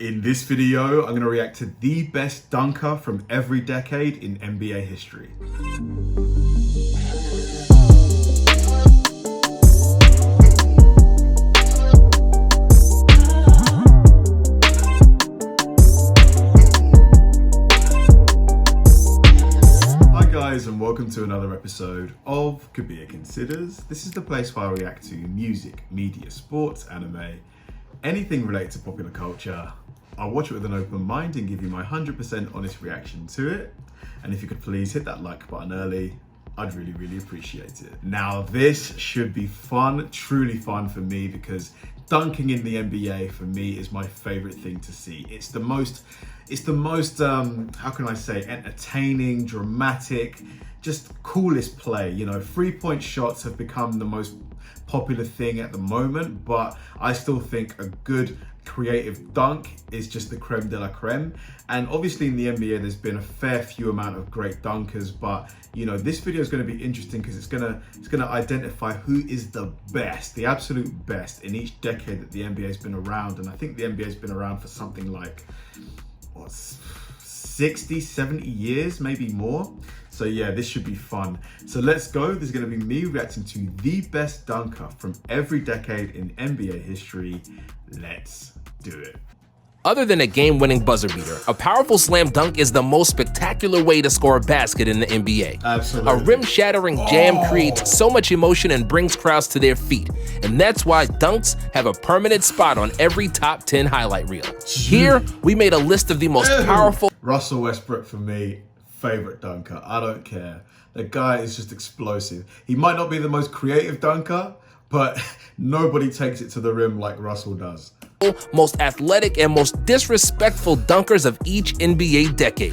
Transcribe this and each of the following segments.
In this video, I'm going to react to the best dunker from every decade in NBA history. Hi guys, and welcome to another episode of Kabir Considers. This is the place where I react to music, media, sports, anime, anything related to popular culture. I'll watch it with an open mind and give you my 100% honest reaction to it. And if you could please hit that like button early, I'd really appreciate it. Now this should be fun, truly fun for me, because dunking in the NBA for me is my favorite thing to see. It's the most, how can I say, entertaining, dramatic, just coolest play. You know, 3-point shots have become the most popular thing at the moment, but I still think a good creative dunk is just the creme de la creme. And obviously in the NBA there's been a fair few amount of great dunkers, but you know, this video is going to be interesting because it's going to identify who is the best, the absolute best in each decade that the NBA has been around. And I think the NBA has been around for something like 60, 70 years, maybe more. So yeah, this should be fun. So let's go. This is going to be me reacting to the best dunker from every decade in NBA history. Let's do it. Other than a game-winning buzzer beater, a powerful slam dunk is the most spectacular way to score a basket in the NBA. Absolutely. A rim-shattering jam creates so much emotion and brings crowds to their feet. And that's why dunks have a permanent spot on every top 10 highlight reel. Here, we made a list of the most powerful... Russell Westbrook for me, favorite dunker. I don't care. The guy is just explosive. He might not be the most creative dunker, but nobody takes it to the rim like Russell does. Most athletic and most disrespectful dunkers of each NBA decade.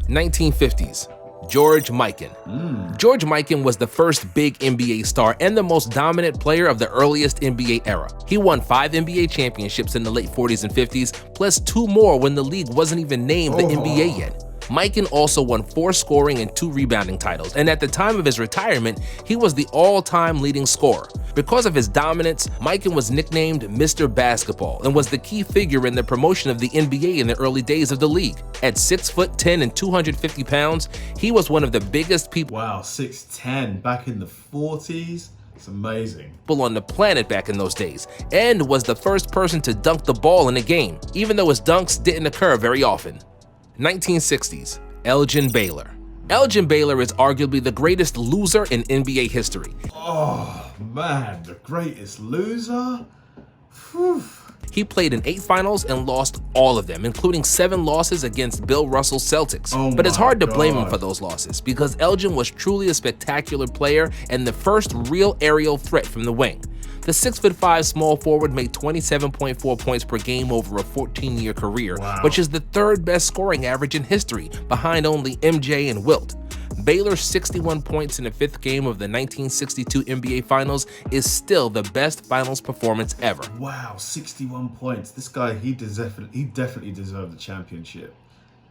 1950s, George Mikan. George Mikan was the first big NBA star and the most dominant player of the earliest NBA era. He won 5 NBA championships in the late 40s and 50s, plus 2 more when the league wasn't even named the NBA yet. Mikan also won 4 scoring and 2 rebounding titles, and at the time of his retirement, he was the all-time leading scorer. Because of his dominance, Mikan was nicknamed Mr. Basketball and was the key figure in the promotion of the NBA in the early days of the league. At 6'10" and 250 pounds, he was one of the biggest people. Wow, 6'10", back in the 40s. It's amazing. On the planet back in those days, and was the first person to dunk the ball in a game, even though his dunks didn't occur very often. 1960s, Elgin Baylor. Elgin Baylor is arguably the greatest loser in NBA history. Oh man, the greatest loser? Whew. He played in 8 finals and lost all of them, including 7 losses against Bill Russell's Celtics. But it's hard to blame him for those losses, because Elgin was truly a spectacular player and the first real aerial threat from the wing. The 6'5" small forward made 27.4 points per game over a 14-year career, which is the 3rd best scoring average in history, behind only MJ and Wilt. Baylor's 61 points in the 5th game of the 1962 NBA Finals is still the best finals performance ever. Wow, 61 points. This guy, he definitely deserved the championship.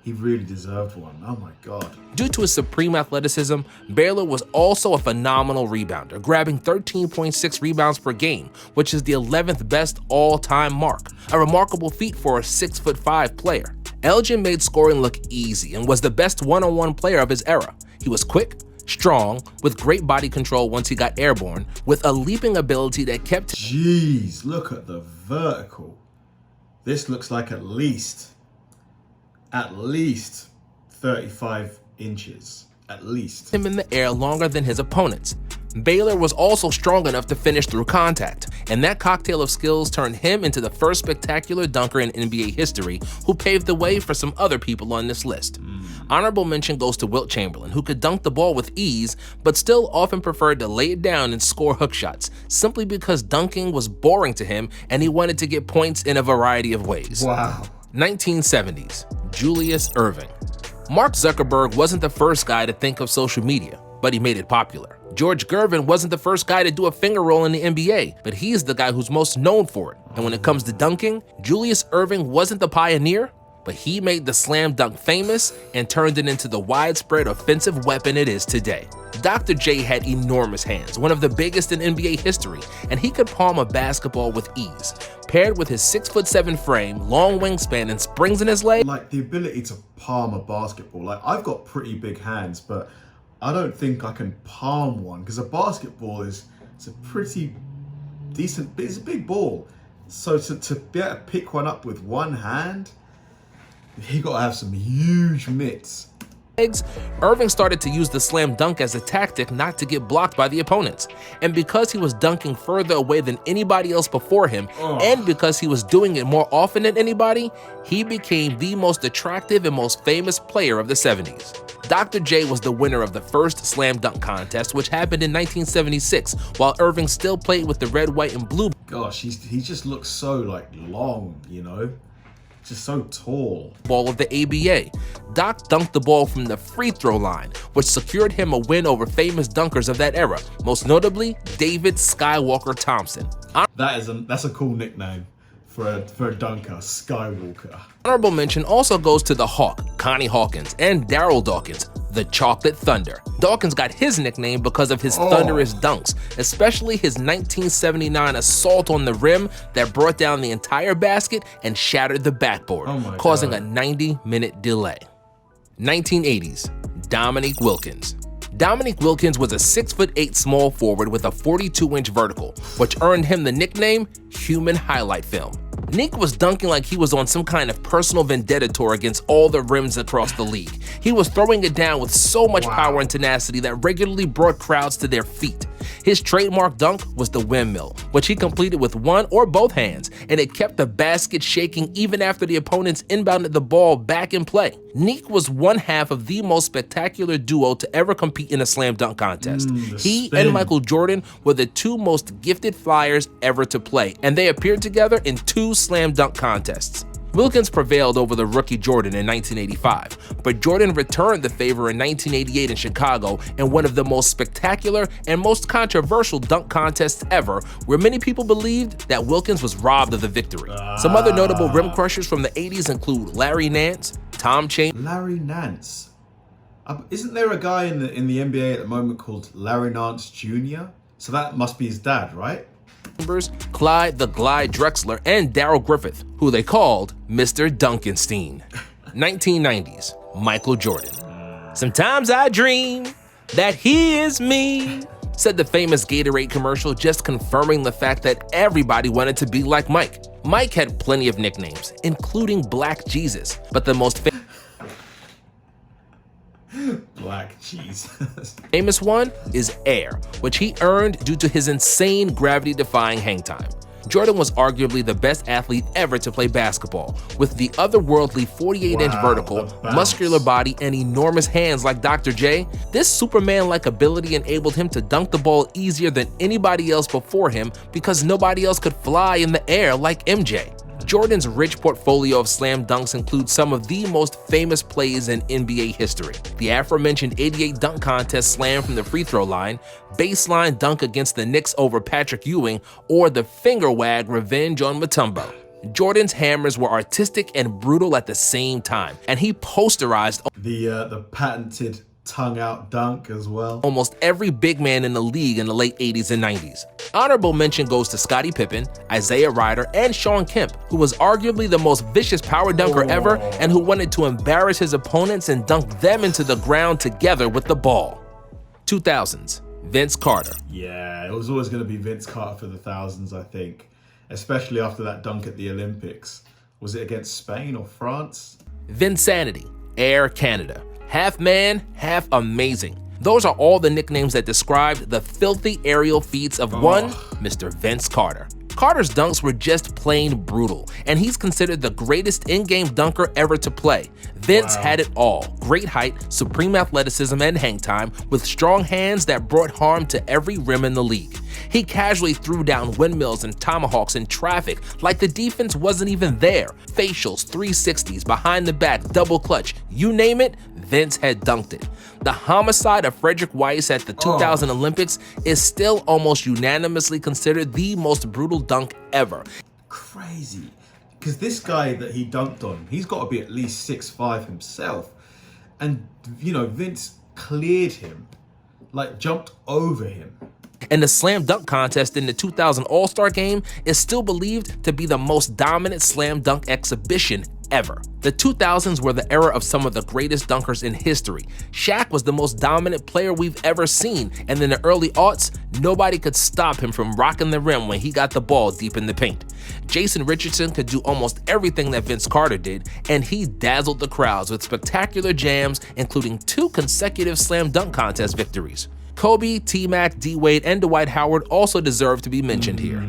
He really deserved one. Oh my God. Due to his supreme athleticism, Baylor was also a phenomenal rebounder, grabbing 13.6 rebounds per game, which is the 11th best all-time mark, a remarkable feat for a 6'5" player. Elgin made scoring look easy and was the best one-on-one player of his era. He was quick, strong, with great body control once he got airborne, with a leaping ability that kept... Jeez, look at the vertical. This looks like at least 35 inches, at least. Him in the air longer than his opponents. Baylor was also strong enough to finish through contact, and that cocktail of skills turned him into the first spectacular dunker in NBA history, who paved the way for some other people on this list. Honorable mention goes to Wilt Chamberlain, who could dunk the ball with ease, but still often preferred to lay it down and score hook shots, simply because dunking was boring to him and he wanted to get points in a variety of ways. Wow. 1970s, Julius Erving. Mark Zuckerberg wasn't the first guy to think of social media, but he made it popular. George Gervin wasn't the first guy to do a finger roll in the NBA, but he's the guy who's most known for it. And when it comes to dunking, Julius Erving wasn't the pioneer, but he made the slam dunk famous and turned it into the widespread offensive weapon it is today. Dr. J had enormous hands, one of the biggest in NBA history, and he could palm a basketball with ease. Paired with his 6'7" frame, long wingspan, and springs in his leg, Like the ability to palm a basketball. Like I've got pretty big hands, but I don't think I can palm one because a basketball it's a pretty decent, it's a big ball. So to be able to pick one up with one hand, you got to have some huge mitts. Erving started to use the slam dunk as a tactic not to get blocked by the opponents. And because he was dunking further away than anybody else before him, and because he was doing it more often than anybody, he became the most attractive and most famous player of the 70s. Dr. J was the winner of the first slam dunk contest, which happened in 1976, while Erving still played with the red, white, and blue. Gosh, he just looks so like long, you know? Just so tall. Ball of the ABA. Doc dunked the ball from the free throw line, which secured him a win over famous dunkers of that era, most notably David Skywalker Thompson. That's a cool nickname for a dunker, Skywalker. Honorable mention also goes to the Hawk, Connie Hawkins, and Darryl Dawkins, the Chocolate Thunder. Dawkins got his nickname because of his thunderous dunks, especially his 1979 assault on the rim that brought down the entire basket and shattered the backboard, causing a 90-minute delay. 1980s, Dominique Wilkins. Dominique Wilkins was a 6'8" small forward with a 42-inch vertical, which earned him the nickname Human Highlight Film. Nick was dunking like he was on some kind of personal vendetta tour against all the rims across the league. He was throwing it down with so much power and tenacity that regularly brought crowds to their feet. His trademark dunk was the windmill, which he completed with one or both hands, and it kept the basket shaking even after the opponents inbounded the ball back in play. Nick was one half of the most spectacular duo to ever compete in a slam dunk contest. He and Michael Jordan were the two most gifted flyers ever to play, and they appeared together in 2 slam dunk contests. Wilkins prevailed over the rookie Jordan in 1985, but Jordan returned the favor in 1988 in Chicago in one of the most spectacular and most controversial dunk contests ever, where many people believed that Wilkins was robbed of the victory. Some other notable rim crushers from the 80s include Larry Nance, Tom Chambers. Larry Nance. Isn't there a guy in the NBA at the moment called Larry Nance Jr.? So that must be his dad, right? Clyde the Glide Drexler, and Darrell Griffith, who they called Mr. Dunkenstein. 1990s, Michael Jordan. Sometimes I dream that he is me, said the famous Gatorade commercial, just confirming the fact that everybody wanted to be like Mike. Mike had plenty of nicknames, including Black Jesus, but the most Black Jesus. famous one is Air, which he earned due to his insane gravity-defying hang time. Jordan was arguably the best athlete ever to play basketball, with the otherworldly 48-inch vertical, muscular body, and enormous hands like Dr. J. This Superman-like ability enabled him to dunk the ball easier than anybody else before him because nobody else could fly in the air like MJ. Jordan's rich portfolio of slam dunks includes some of the most famous plays in NBA history. The aforementioned 88 dunk contest slam from the free throw line, baseline dunk against the Knicks over Patrick Ewing, or the finger wag revenge on Mutombo. Jordan's hammers were artistic and brutal at the same time, and he posterized the patented tongue-out dunk as well. Almost every big man in the league in the late 80s and 90s. Honorable mention goes to Scottie Pippen, Isaiah Ryder, and Shawn Kemp, who was arguably the most vicious power dunker ever and who wanted to embarrass his opponents and dunk them into the ground together with the ball. 2000s, Vince Carter. Yeah, it was always going to be Vince Carter for the thousands, I think, especially after that dunk at the Olympics. Was it against Spain or France? Vinsanity, Air Canada. Half man, half amazing. Those are all the nicknames that described the filthy aerial feats of one Mr. Vince Carter. Carter's dunks were just plain brutal, and he's considered the greatest in-game dunker ever to play. Vince had it all: great height, supreme athleticism, and hang time, with strong hands that brought harm to every rim in the league. He casually threw down windmills and tomahawks in traffic like the defense wasn't even there. Facials, 360s, behind the back, double clutch, you name it, Vince had dunked it. The homicide of Frederick Weiss at the 2000 Olympics is still almost unanimously considered the most brutal dunk ever. Crazy. Because this guy that he dunked on, he's got to be at least 6'5" himself. And, you know, Vince cleared him, like jumped over him. and the slam dunk contest in the 2000 All-Star Game is still believed to be the most dominant slam dunk exhibition ever. The 2000s were the era of some of the greatest dunkers in history. Shaq was the most dominant player we've ever seen, and in the early aughts, nobody could stop him from rocking the rim when he got the ball deep in the paint. Jason Richardson could do almost everything that Vince Carter did, and he dazzled the crowds with spectacular jams, including 2 consecutive slam dunk contest victories. Kobe, T-Mac, D-Wade, and Dwight Howard also deserve to be mentioned here.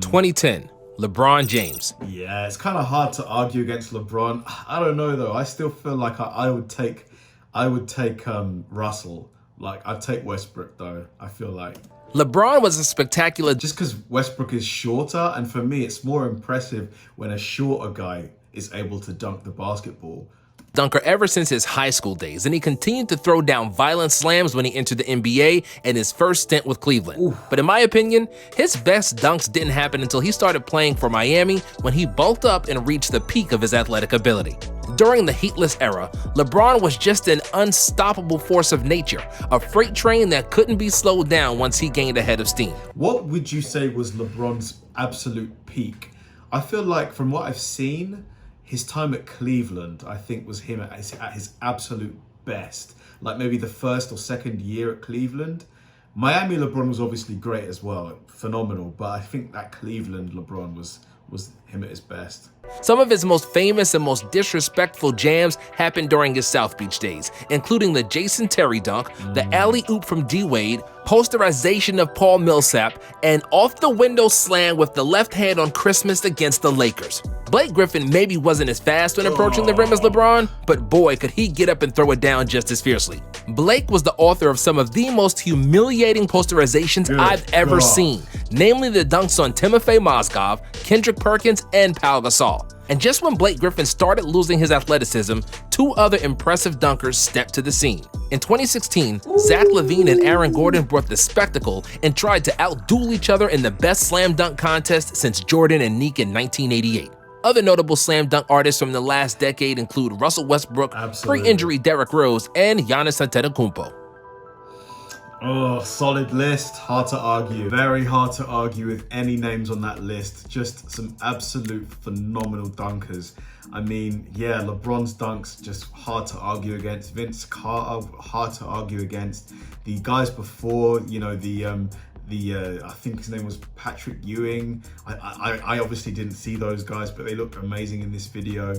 2010. LeBron James. Yeah, it's kind of hard to argue against LeBron. I don't know though. I still feel like I would take Russell. Like I'd take Westbrook though. I feel like LeBron was a spectacular just because Westbrook is shorter, and for me, it's more impressive when a shorter guy is able to dunk the basketball. dunker ever since his high school days, and he continued to throw down violent slams when he entered the NBA and his first stint with Cleveland. Ooh. But in my opinion, his best dunks didn't happen until he started playing for Miami, when he bulked up and reached the peak of his athletic ability. During the heatless era, LeBron was just an unstoppable force of nature, a freight train that couldn't be slowed down once he gained a head of steam. What would you say was LeBron's absolute peak? I feel like from what I've seen, his time at Cleveland, I think, was him at his absolute best. Like maybe the first or second year at Cleveland. Miami LeBron was obviously great as well, phenomenal. But I think that Cleveland LeBron was him at his best. Some of his most famous and most disrespectful jams happened during his South Beach days, including the Jason Terry dunk, the alley-oop from D-Wade, posterization of Paul Millsap, and off-the-window slam with the left hand on Christmas against the Lakers. Blake Griffin maybe wasn't as fast when approaching the rim as LeBron, but boy, could he get up and throw it down just as fiercely. Blake was the author of some of the most humiliating posterizations I've ever seen, namely the dunks on Timofey Mozgov, Kendrick Perkins, and Pau Gasol. And just when Blake Griffin started losing his athleticism, 2 other impressive dunkers stepped to the scene. In 2016, Zach LaVine and Aaron Gordon brought the spectacle and tried to outduel each other in the best slam dunk contest since Jordan and Neek in 1988. Other notable slam dunk artists from the last decade include Russell Westbrook, pre-injury Derrick Rose, and Giannis Antetokounmpo. Oh, solid list. Hard to argue. Very hard to argue with any names on that list. Just some absolute phenomenal dunkers. I mean, yeah, LeBron's dunks, just hard to argue against. Vince Carter, hard to argue against. The guys before, you know, I think his name was Patrick Ewing. I obviously didn't see those guys, but they looked amazing in this video.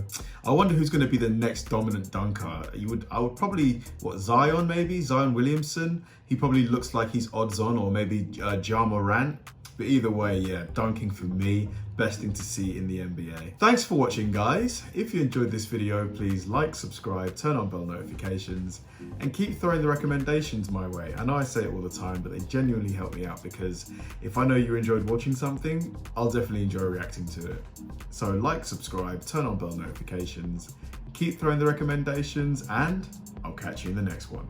I wonder who's going to be the next dominant dunker. I would probably, Zion maybe? Zion Williamson? He probably looks like he's odds on, or maybe Ja Morant. But either way, yeah, dunking for me, best thing to see in the NBA. Thanks for watching, guys. If you enjoyed this video, please like, subscribe, turn on bell notifications, and keep throwing the recommendations my way. I know I say it all the time, but they genuinely help me out, because if I know you enjoyed watching something, I'll definitely enjoy reacting to it. So like, subscribe, turn on bell notifications, keep throwing the recommendations, and I'll catch you in the next one.